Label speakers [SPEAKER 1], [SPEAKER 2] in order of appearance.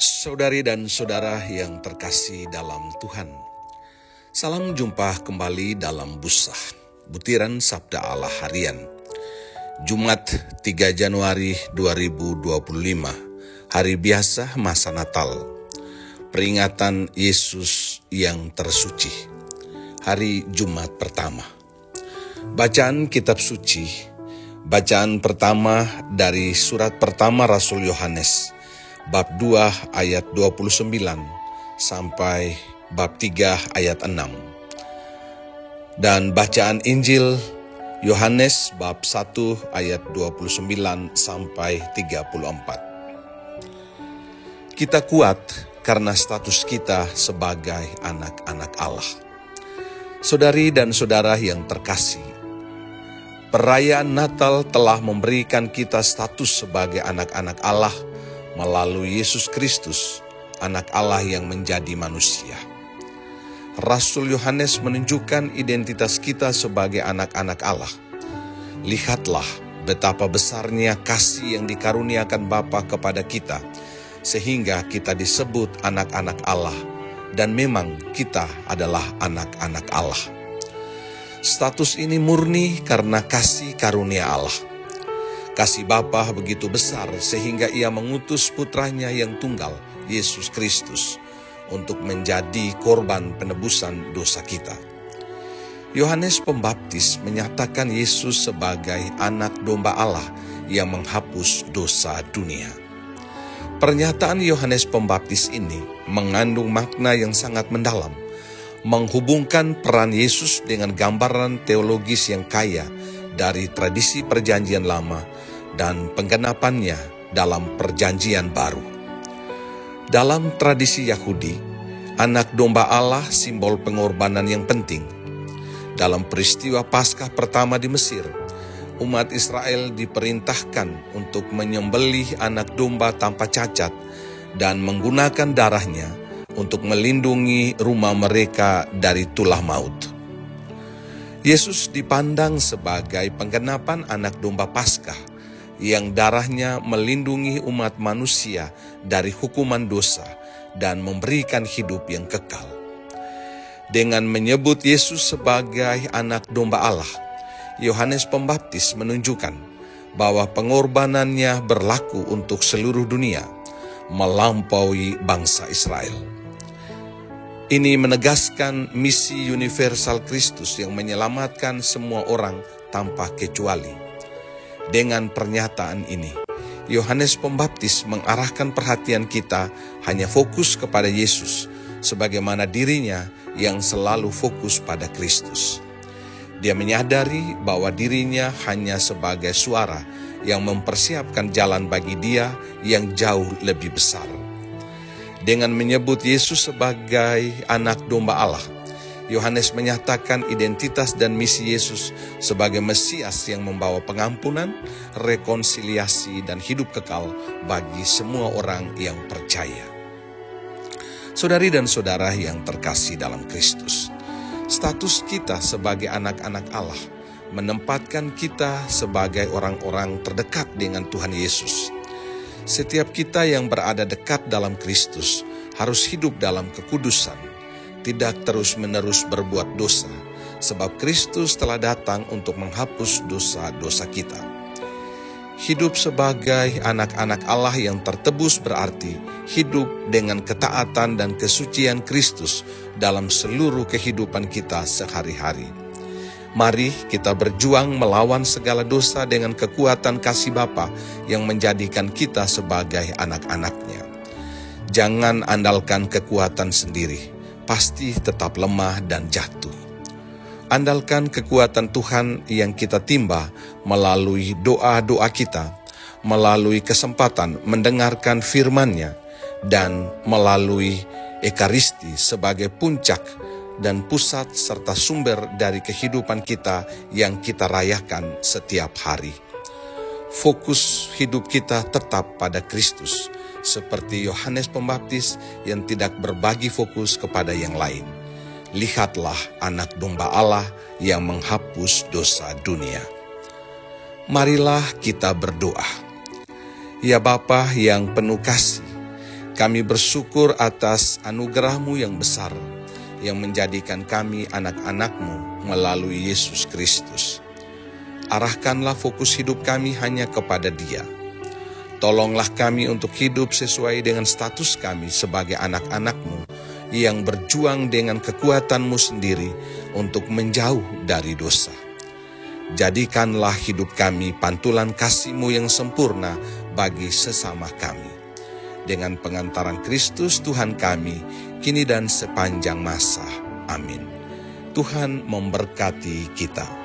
[SPEAKER 1] Saudari dan saudara yang terkasih dalam Tuhan, salam jumpa kembali dalam Busah, Butiran Sabda Allah Harian. Jumat 3 Januari 2025, hari biasa masa Natal. Peringatan Yesus yang tersuci, hari Jumat pertama. Bacaan kitab suci, bacaan pertama dari surat pertama Rasul Yohanes, bab 2 ayat 29 sampai bab 3 ayat 6. Dan bacaan Injil Yohanes bab 1 ayat 29 sampai 34. Kita kuat karena status kita sebagai anak-anak Allah. Saudari dan saudara yang terkasih, perayaan Natal telah memberikan kita status sebagai anak-anak Allah melalui Yesus Kristus, anak Allah yang menjadi manusia. Rasul Yohanes menunjukkan identitas kita sebagai anak-anak Allah. Lihatlah betapa besarnya kasih yang dikaruniakan Bapa kepada kita, sehingga kita disebut anak-anak Allah, dan memang kita adalah anak-anak Allah. Status ini murni karena kasih karunia Allah. Kasih Bapa begitu besar sehingga Ia mengutus putranya yang tunggal, Yesus Kristus, untuk menjadi korban penebusan dosa kita. Yohanes Pembaptis menyatakan Yesus sebagai anak domba Allah yang menghapus dosa dunia. Pernyataan Yohanes Pembaptis ini mengandung makna yang sangat mendalam, menghubungkan peran Yesus dengan gambaran teologis yang kaya dari tradisi Perjanjian Lama dan penggenapannya dalam Perjanjian Baru. Dalam tradisi Yahudi, anak domba Allah simbol pengorbanan yang penting. Dalam peristiwa Paskah pertama di Mesir, umat Israel diperintahkan untuk menyembelih anak domba tanpa cacat dan menggunakan darahnya untuk melindungi rumah mereka dari tulah maut. Yesus dipandang sebagai penggenapan anak domba Paskah yang darahnya melindungi umat manusia dari hukuman dosa dan memberikan hidup yang kekal. Dengan menyebut Yesus sebagai anak domba Allah, Yohanes Pembaptis menunjukkan bahwa pengorbanannya berlaku untuk seluruh dunia, melampaui bangsa Israel. Ini menegaskan misi universal Kristus yang menyelamatkan semua orang tanpa kecuali. Dengan pernyataan ini, Yohanes Pembaptis mengarahkan perhatian kita hanya fokus kepada Yesus, sebagaimana dirinya yang selalu fokus pada Kristus. Dia menyadari bahwa dirinya hanya sebagai suara yang mempersiapkan jalan bagi Dia yang jauh lebih besar. Dengan menyebut Yesus sebagai anak domba Allah, Yohanes menyatakan identitas dan misi Yesus sebagai Mesias yang membawa pengampunan, rekonsiliasi, dan hidup kekal bagi semua orang yang percaya. Saudari dan saudara yang terkasih dalam Kristus, status kita sebagai anak-anak Allah menempatkan kita sebagai orang-orang terdekat dengan Tuhan Yesus. Setiap kita yang berada dekat dalam Kristus harus hidup dalam kekudusan, tidak terus-menerus berbuat dosa, sebab Kristus telah datang untuk menghapus dosa-dosa kita. Hidup sebagai anak-anak Allah yang tertebus berarti hidup dengan ketaatan dan kesucian Kristus dalam seluruh kehidupan kita sehari-hari. Mari kita berjuang melawan segala dosa dengan kekuatan kasih Bapa yang menjadikan kita sebagai anak-anak-Nya. Jangan andalkan kekuatan sendiri, pasti tetap lemah dan jatuh. Andalkan kekuatan Tuhan yang kita timba melalui doa-doa kita, melalui kesempatan mendengarkan firman-Nya, dan melalui Ekaristi sebagai puncak dan pusat serta sumber dari kehidupan kita yang kita rayakan setiap hari. Fokus hidup kita tetap pada Kristus, seperti Yohanes Pembaptis yang tidak berbagi fokus kepada yang lain. Lihatlah anak domba Allah yang menghapus dosa dunia. Marilah kita berdoa. Ya Bapa yang penuh kasih, Kami bersyukur atas anugerah-Mu yang besar, yang menjadikan kami anak-anak-Mu melalui Yesus Kristus. Arahkanlah fokus hidup kami hanya kepada Dia. Tolonglah kami untuk hidup sesuai dengan status kami sebagai anak-anak-Mu yang berjuang dengan kekuatan-Mu sendiri untuk menjauh dari dosa. Jadikanlah hidup kami pantulan kasih-Mu yang sempurna bagi sesama kami. Dengan pengantaran Kristus Tuhan kami, kini dan sepanjang masa. Amin. Tuhan memberkati kita.